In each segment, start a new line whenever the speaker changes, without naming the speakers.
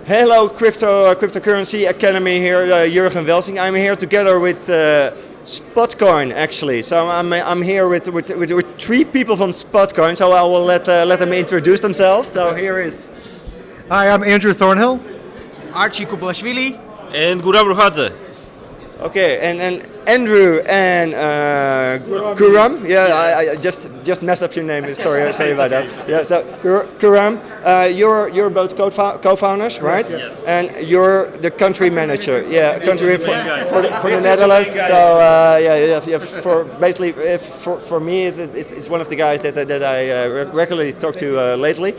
Hello, Cryptocurrency Academy here, Jurgen Welsing. I'm here together with Spotcoin, actually. So I'm here with three people from Spotcoin. So I will let them introduce themselves. So here is.
Hi, I'm Andrew Thornhill.
Archie Kublashvili.
And Guram Ruhadze.
Okay, and Andrew and Guram. Yeah, I just messed up your name. Sorry about that. Yeah, so Guram, you're both co-founders, right?
Yes.
And you're the country manager. Yeah, country for the Netherlands. So yeah. For basically, for me, it's one of the guys that I regularly talk to lately.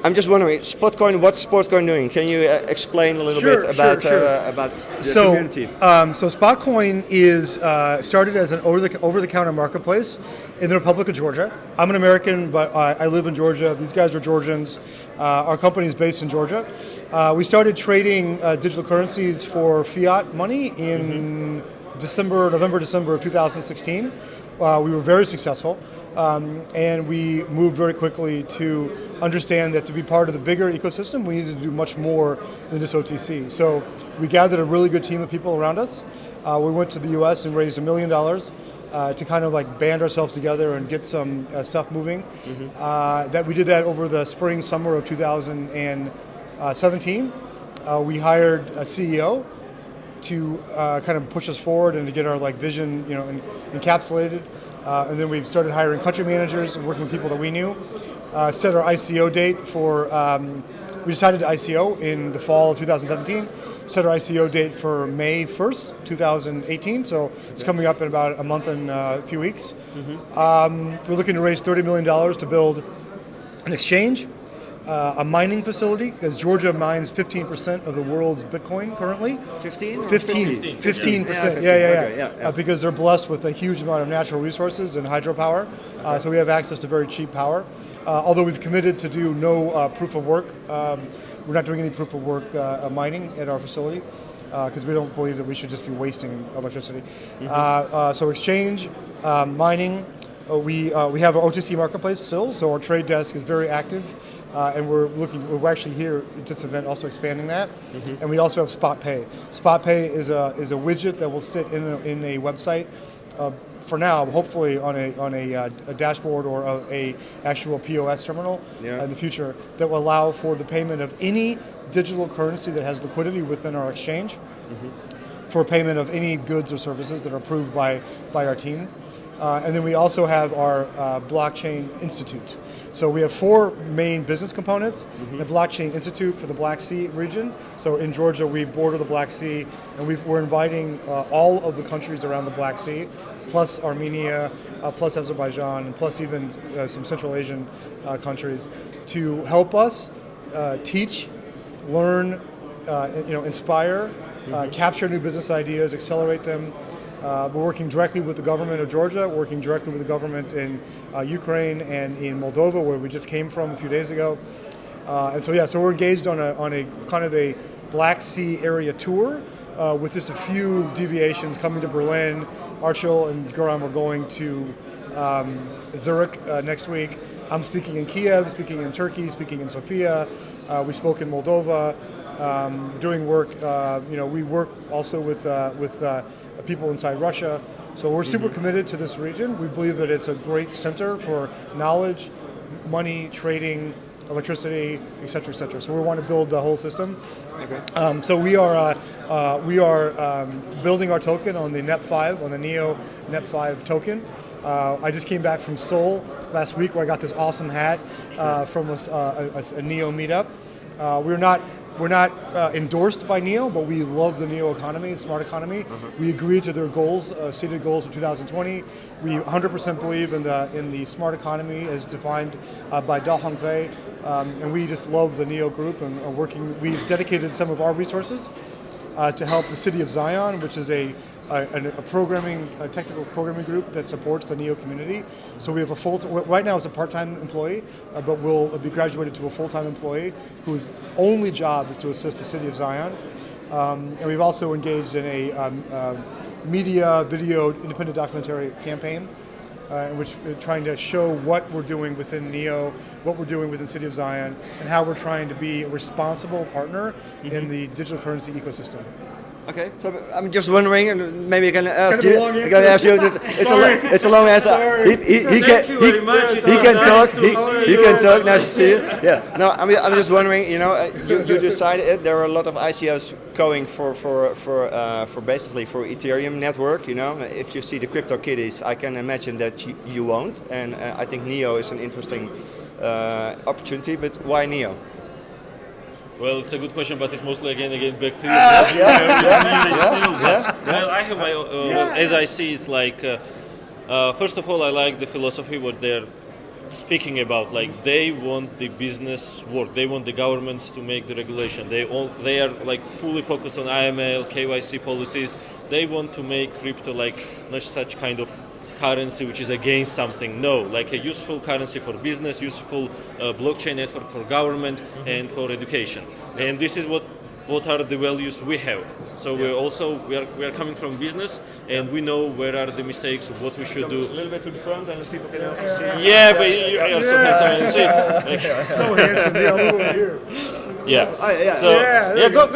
I'm just wondering, Spotcoin, what's Spotcoin doing? Can you explain a little bit about the community?
So Spotcoin is started as an over-the-counter marketplace in the Republic of Georgia. I'm an American, but I live in Georgia. These guys are Georgians. Our company is based in Georgia. We started trading digital currencies for fiat money in November, December of 2016. We were very successful, and we moved very quickly to understand that to be part of the bigger ecosystem, we needed to do much more than just OTC. So we gathered a really good team of people around us. We went to the US and raised $1 million to kind of like band ourselves together and get some stuff moving. That we did that over the spring, summer of 2017. We hired a CEO to kind of push us forward and to get our vision, encapsulated. And then we started hiring country managers and working with people that we knew. Set our ICO date for, we decided to ICO in the fall of 2017. Set our ICO date for May 1st, 2018. So it's coming up in about a month and a few weeks. We're looking to raise $30 million to build an exchange, a mining facility, because Georgia mines 15% of the world's Bitcoin currently. 15%. Yeah. Because they're blessed with a huge amount of natural resources and hydropower. So we have access to very cheap power. Although we've committed to do no proof of work. We're not doing any proof of work mining at our facility because we don't believe that we should just be wasting electricity. So exchange, mining. We have our OTC marketplace still, so our trade desk is very active, and we're actually here at this event also expanding that. And we also have SpotPay. SpotPay is a widget that will sit in a website for now, hopefully on a dashboard or a actual POS terminal in the future that will allow for the payment of any digital currency that has liquidity within our exchange for payment of any goods or services that are approved by our team. And then we also have our Blockchain Institute. So we have 4 main business components. The Blockchain Institute for the Black Sea region. So in Georgia, we border the Black Sea, and we're inviting all of the countries around the Black Sea, plus Armenia, plus Azerbaijan, and plus even some Central Asian countries, to help us teach, learn, inspire, capture new business ideas, accelerate them. We're working directly with the government of Georgia, working directly with the government in Ukraine and in Moldova, where we just came from a few days ago. So we're engaged on a kind of a Black Sea area tour with just a few deviations coming to Berlin. Archil and Guram are going to Zurich next week. I'm speaking in Kiev, speaking in Turkey, speaking in Sofia. We spoke in Moldova, doing work. We work also with people inside Russia. So we're super committed to this region. We believe that it's a great center for knowledge, money, trading, electricity, et cetera, et cetera. So we want to build the whole system.
Okay.
So we are building our token on the NEP5, on the NEO NEP5 token. I just came back from Seoul last week, where I got this awesome hat from a NEO meetup. We're not endorsed by NEO, but we love the NEO economy and smart economy. We agreed to their goals, stated goals for 2020. We 100% believe in the smart economy as defined by Da Hongfei, and we just love the NEO group and are working. We've dedicated some of our resources to help the city of Zion, which is a technical programming group that supports the NEO community. So we have right now it's a part-time employee, but we'll be graduated to a full-time employee whose only job is to assist the city of Zion. And we've also engaged in a media, video, independent documentary campaign in which trying to show what we're doing within NEO, what we're doing within City of Zion, and how we're trying to be a responsible partner in the digital currency ecosystem.
Okay, so I'm just wondering, and maybe I can ask
Kind of a
you.
long
I can ask you. It's a long answer.
Sorry.
He can talk. He can talk. Nice to see you. Yeah. No, I'm just wondering. You decided there are a lot of ICOs going for basically for Ethereum network. If you see the crypto kitties, I can imagine that you won't, and I think NEO is an interesting opportunity. But why NEO?
Well, it's a good question, but it's mostly again back to you. Well, I have my as I see, it's like first of all, I like the philosophy what they're speaking about. Like they want the business work, they want the governments to make the regulation. They are like fully focused on IML, KYC policies. They want to make crypto like not such kind of currency which is against something. No, like a useful currency for business, useful blockchain network for government and for education. And this is what are the values we have. So we are coming from business and we know where are the mistakes, what we should do.
A little bit to the front, and people can also see.
Yeah, but you are so handsome. See, like,
So handsome, yeah, I'm over here.
yeah.
Oh, yeah.
So go.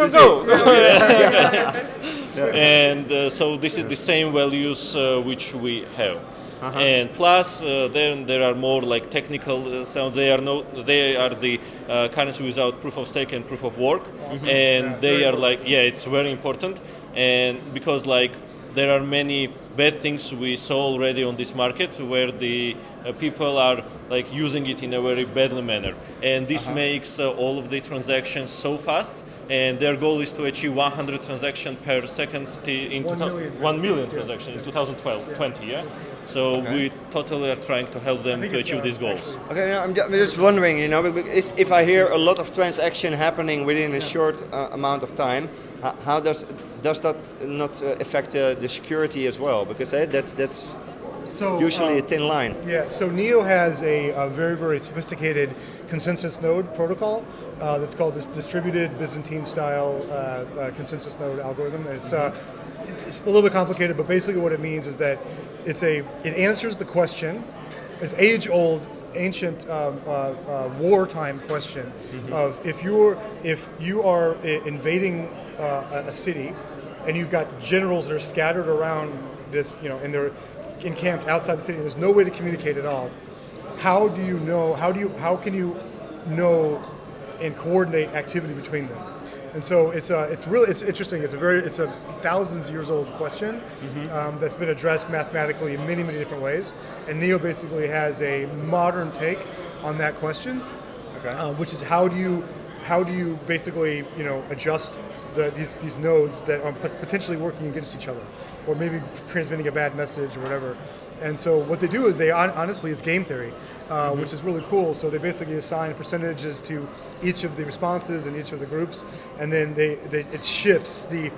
And so this is the same values which we have. And plus, then there are more like technical. So they are the currency without proof of stake and proof of work, and they are like it's very important. And because like there are many bad things we saw already on this market where the people are like using it in a very badly manner, and this makes all of the transactions so fast. And their goal is to achieve 100 transactions per second in 1 million transactions in 2020. Yeah. So we totally are trying to help them to achieve these goals.
Okay, I'm just wondering, if I hear a lot of transaction happening within a short amount of time, how does that not affect the security as well? Because that's usually a thin line.
Yeah, so NEO has a very, very sophisticated consensus node protocol that's called this distributed Byzantine style consensus node algorithm. And it's a little bit complicated, but basically what it means is that it answers the question, an age-old, ancient wartime question of if you are invading a city and you've got generals that are scattered around this, and they're encamped outside the city, and there's no way to communicate at all. How can you know and coordinate activity between them? And so it's interesting. It's a thousands years old question that's been addressed mathematically in many, many different ways. And NEO basically has a modern take on that question, which is how do you basically adjust these nodes that are potentially working against each other, or maybe transmitting a bad message or whatever. And so what they do is honestly, it's game theory, which is really cool. So they basically assign percentages to each of the responses and each of the groups, and then it shifts the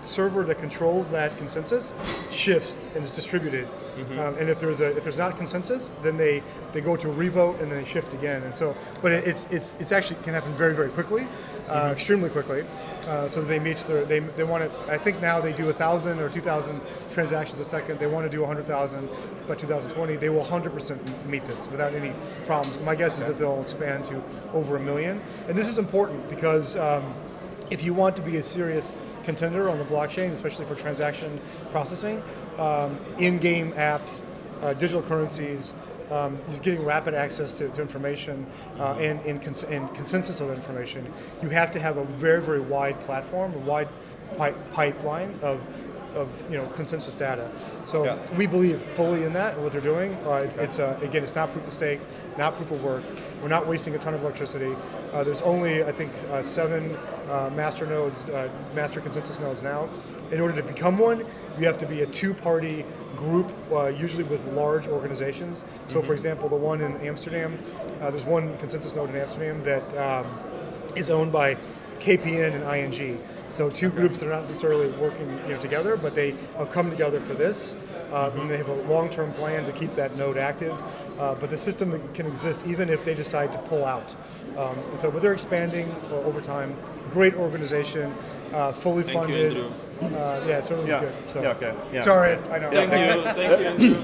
server that controls that consensus shifts and is distributed. And if there's not consensus, then they go to a revote and then they shift again. And so, but it's actually can happen very, very quickly, extremely quickly. So they want to. I think now they do 1,000 or 2,000 transactions a second. They want to do 100,000 by 2020. They will 100% meet this without any problems. My guess is that they'll expand to over 1 million. And this is important because if you want to be a serious contender on the blockchain, especially for transaction processing, in-game apps, digital currencies, just getting rapid access to information and consensus of that information, you have to have a very, very wide platform, a wide pipeline of consensus data. So we believe fully in that and what they're doing. It's not proof of stake, not proof of work. We're not wasting a ton of electricity. There's only, I think, 7 master nodes, master consensus nodes now. In order to become one, you have to be a 2-party group, usually with large organizations. So, for example, the one in Amsterdam, there's one consensus node in Amsterdam that is owned by KPN and ING. So 2 groups that are not necessarily working together, but they have come together for this. And they have a long-term plan to keep that node active. But the system can exist even if they decide to pull out. But they're expanding over time. Great organization, fully funded. Yeah, so it was
Yeah.
good. So.
Yeah, okay. Yeah.
Sorry, I know.
Thank you, Andrew.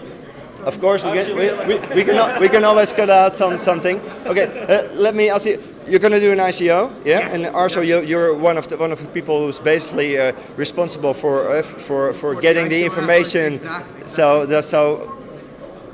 Of course, we can always cut out something. Okay, let me ask you. You're going to do an ICO, yeah?
Yes.
And also you're one of the people who's basically responsible for getting the
ICO
information.
effort, exactly.
So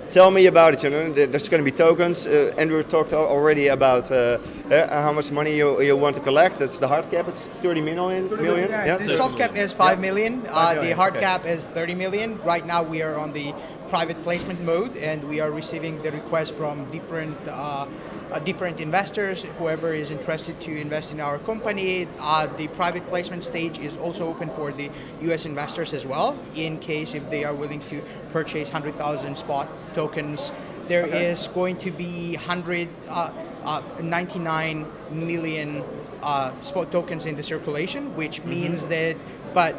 tell me about it. You know, there's going to be tokens. Andrew talked already about how much money you want to collect. That's the hard cap. It's 30 million.
Yeah, the soft cap is 5 million. The hard cap is 30 million. Right now we are on the private placement mode, and we are receiving the requests from different investors. Whoever is interested to invest in our company. The private placement stage is also open for the U.S. investors as well. In case if they are willing to purchase 100,000 spot tokens, there is going to be 199 million spot tokens in the circulation, which means that, but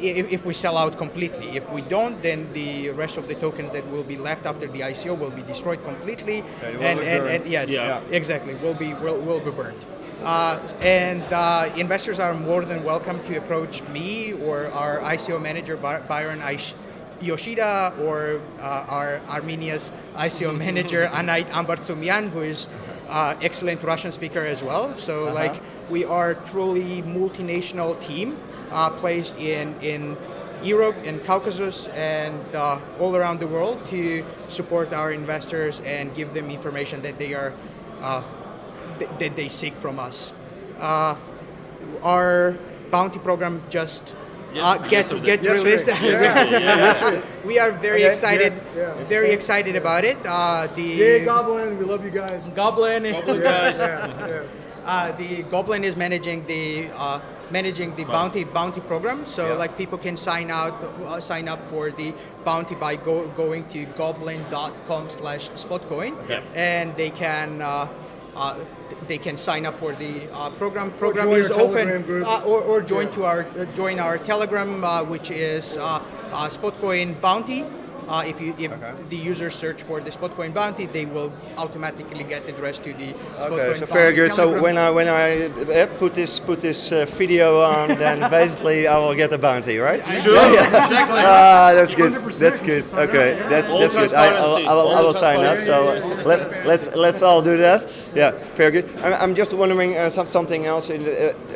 if we sell out completely. If we don't, then the rest of the tokens that will be left after the ICO will be destroyed completely. And yes,
Yeah.
exactly, will be burned. Investors are more than welcome to approach me or our ICO manager Byron Yoshida, or our Armenia's ICO manager Anait Ambartsumyan, who is excellent Russian speaker as well. So like we are truly multinational team placed in Europe and Caucasus and all around the world to support our investors and give them information that they are that they seek from us. Our bounty program just get released. We are very excited, very excited about it.
Yay, Goblin! We love you guys.
Goblin
guys.
the Goblin is managing the bounty program. So like people can sign up for the bounty by going to goblin.com/spotcoin, and they can sign up for the program. Program is open, or join our Telegram, which is Spotcoin Bounty. If the users search for the Spotcoin Bounty, they will automatically get addressed to the Spotcoin
Okay, so
Bounty
very good.
Telegram.
So when I put this video on, then basically I will get a bounty, right?
Sure, exactly.
That's good.
100%
That's
you
good.
should sign
Okay,
up, yeah.
that's
All
good. I
transparency.
will sign up. So let's all do that. Yeah, very good. I'm just wondering something else.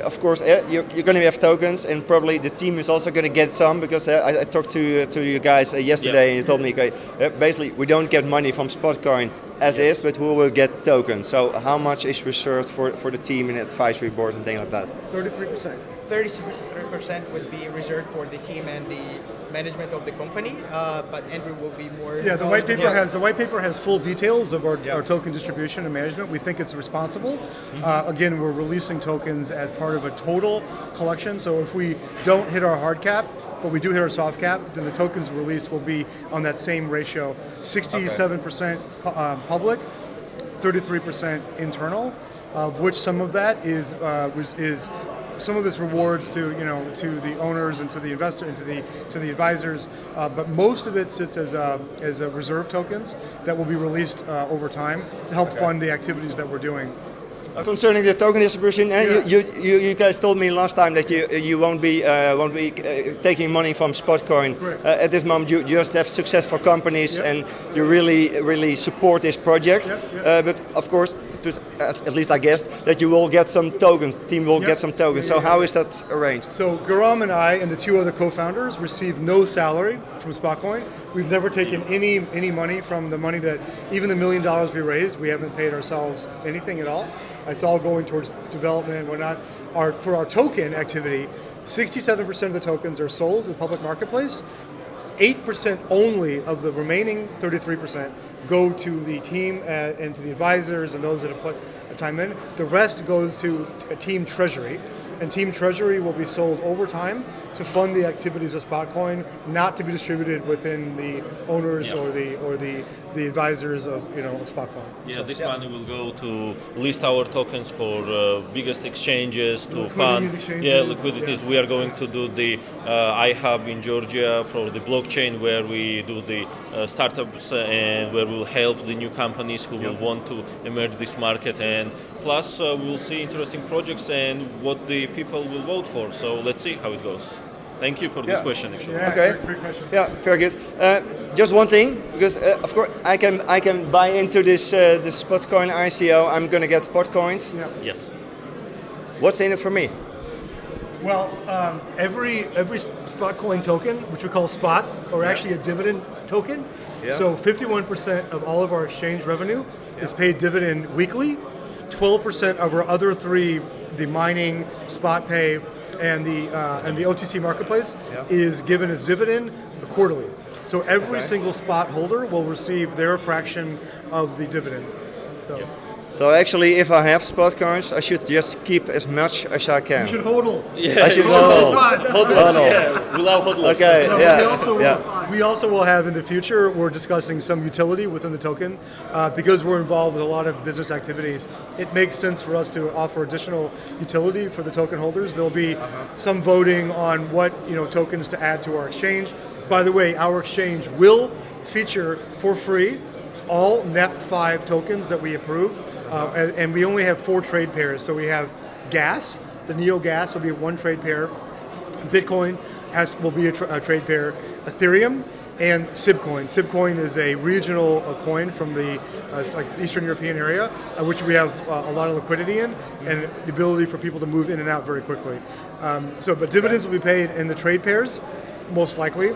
Of course, you're going to have tokens, and probably the team is also going to get some, because I talked to you guys yesterday, and you told me, okay, basically we don't get money from Spotcoin as is, but we will get tokens. So how much is reserved for the team and advisory board and things like that?
33%.
33% would be reserved for the team and the management of the company, but Andrew will be more.
Yeah, the white paper has full details of our token distribution and management. We think it's responsible. Again, we're releasing tokens as part of a total collection. So if we don't hit our hard cap, but we do hit our soft cap, then the tokens released will be on that same ratio: 67% public, 33% internal, of which some of that is some of this rewards to the owners and to the investor and to the advisors, but most of it sits as a reserve tokens that will be released over time to help fund the activities that we're doing.
Concerning the token distribution, you guys told me last time that you won't be taking money from Spotcoin. At this moment, you just have successful companies, and you really support this project. But of course, at least I guess that you will get some tokens. The team will get some tokens. So how is that arranged?
So Garam and I and the two other co-founders receive no salary from Spotcoin. We've never taken any money from the money that, even the $1 million we raised, we haven't paid ourselves anything at all. It's all going towards development and whatnot. For our token activity, 67% of the tokens are sold in the public marketplace. 8% only of the remaining 33% go to the team and to the advisors and those that have put time in. The rest goes to a team treasury, and team treasury will be sold over time to fund the activities of Spotcoin, not to be distributed within the owners or the advisors of Spotcoin.
Yeah, this money will go to list our tokens for biggest exchanges, to
Liquidity
fund
exchanges,
liquidities.
yeah.
We are going to do the iHub in Georgia for the blockchain, where we do the startups and where we will help the new companies who will want to emerge this market, and plus we will see interesting projects and what the people will vote for. So let's see how it goes. Thank you for this question, actually.
Yeah,
Okay.
great question.
Yeah, very good. Just one thing, because of course I can buy into this Spotcoin ICO. I'm gonna get Spotcoins.
Yeah.
Yes.
What's in it for me?
Well, every Spotcoin token, which we call spots, are actually a dividend token.
Yeah.
So 51% of all of our exchange revenue is paid dividend weekly. 12% of our other three, the mining, spot pay, and the OTC marketplace, is given as dividend quarterly. So every single spot holder will receive their fraction of the dividend. So.
So actually, if I have spot coins, I should just keep as much as I can.
You should hodl.
I should hodl.
Hodlers, yeah, we love hodlers.
Okay.
No,
Yeah.
we also will have in the future, we're discussing some utility within the token. Because we're involved with a lot of business activities, it makes sense for us to offer additional utility for the token holders. There'll be some voting on what tokens to add to our exchange. By the way, our exchange will feature for free all NEP5 tokens that we approve. And we only have 4 trade pairs. So we have gas, the Neo gas will be one trade pair. Bitcoin will be a trade pair. Ethereum and Sibcoin. Sibcoin is a regional coin from the Eastern European area, which we have a lot of liquidity in, and the ability for people to move in and out very quickly. But dividends will be paid in the trade pairs, most likely.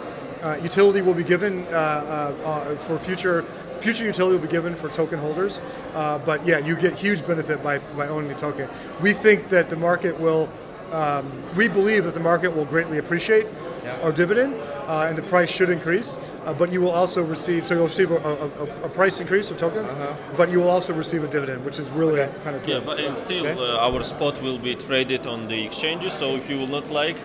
Utility will be given for future utility will be given for token holders. But yeah, you get huge benefit by owning a token. We think that the market will, we believe that the market will greatly appreciate our dividend, and the price should increase. But you will also receive, so you'll receive a price increase of tokens, but you will also receive a dividend, which is really kind of cool.
Yeah, but and still our spot will be traded on the exchanges. So if you will not like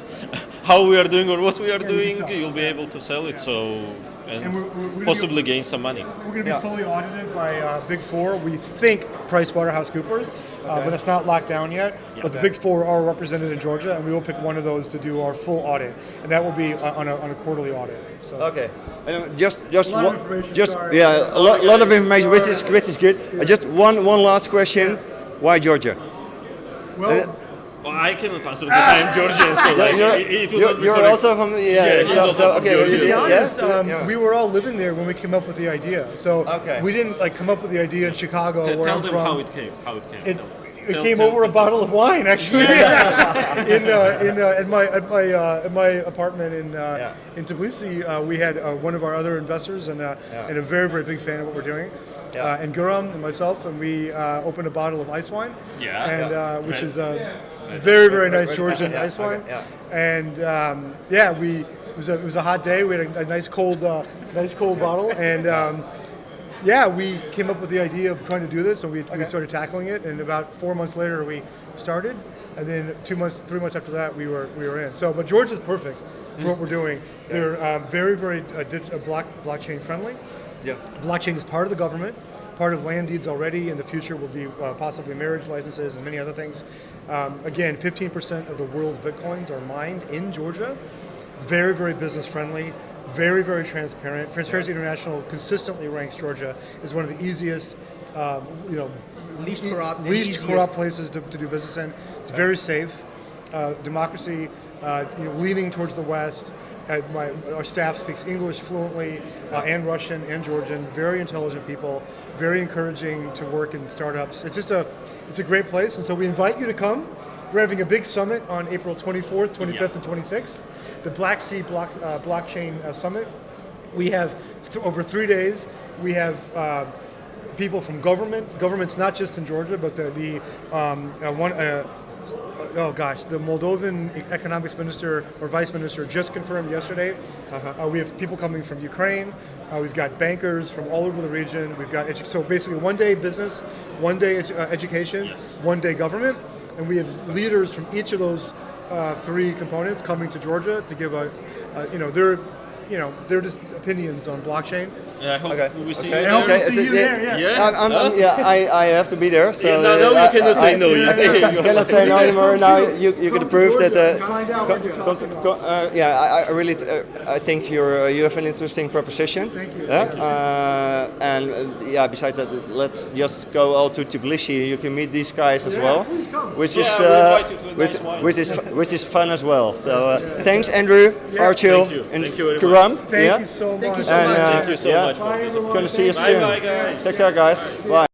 how we are doing or what we are doing, you'll be able to sell it. So and
we're
possibly gain some money.
We're going to be fully audited by Big Four. We think PricewaterhouseCoopers, but that's not locked down yet. But the Big Four are represented in Georgia, and we will pick one of those to do our full audit, and that will be on a quarterly audit. So.
Okay. Just
A lot of information, sorry.
yeah, a lot of information, which is good. Just one last question. Why Georgia?
Well,
Well, I cannot answer because I am Georgian, so like, it will not be
You're
correct.
also from
he's also from Georgia.
to be honest,
yeah.
we were all living there when we came up with the idea. So we didn't come up with the idea in Chicago, where
Tell
I'm
them
from.
how it came.
It came over a bottle of wine, actually, in my apartment in Tbilisi. We had one of our other investors and a very, very big fan of what we're doing. And Guram and myself, and we opened a bottle of ice wine, which is very, very nice Georgian ice wine. And it was a hot day. We had a nice cold bottle, and we came up with the idea of trying to do this, and we started tackling it. And about 4 months later, we started, and then 3 months after that, we were in. So, but Georgia's perfect for what we're doing. They're very, very blockchain friendly.
Yeah.
Blockchain is part of the government, part of land deeds already. In the future will be possibly marriage licenses and many other things. Again, 15% of the world's bitcoins are mined in Georgia. Very, very business friendly. Very, very transparent. Transparency International consistently ranks Georgia as one of the easiest, least corrupt places to do business in. It's very safe. Democracy, leaning towards the West. Our staff speaks English fluently, and Russian and Georgian. Very intelligent people. Very encouraging to work in startups. It's a great place, and so we invite you to come. We're having a big summit on April 24th, 25th, and 26th. The Black Sea Blockchain Summit. We have over 3 days. We have people from governments not just in Georgia, but the Moldovan economics minister or vice minister just confirmed yesterday. We have people coming from Ukraine. We've got bankers from all over the region. We've got so basically 1 day business, 1 day education, 1 day government, and we have leaders from each of those 3 components coming to Georgia to give their just opinions on blockchain.
I hope
Okay.
we see
Okay.
you
I hope
there.
we see you there. Yeah.
Yeah?
Yeah, I have to be there. So
Yeah, no, you cannot say no. You say you
cannot say no anymore. Now you can prove that.
Find out what you're talking about.
Yeah, I really I think you have an interesting proposition.
Thank you.
And yeah, besides that, let's just go all to Tbilisi. You can meet these guys as well,
please come.
which
Yeah,
is
we'll invite you to a nice wine.
which is fun as well. So thanks, Andrew, Archil,
Thank you.
and
Thank you very
Karam.
Thank you so much.
Thank you so
And,
much.
Thank you so much for
Bye,
this.
everyone.
Gonna see you
Bye
soon.
bye, guys.
Take care, guys. Bye.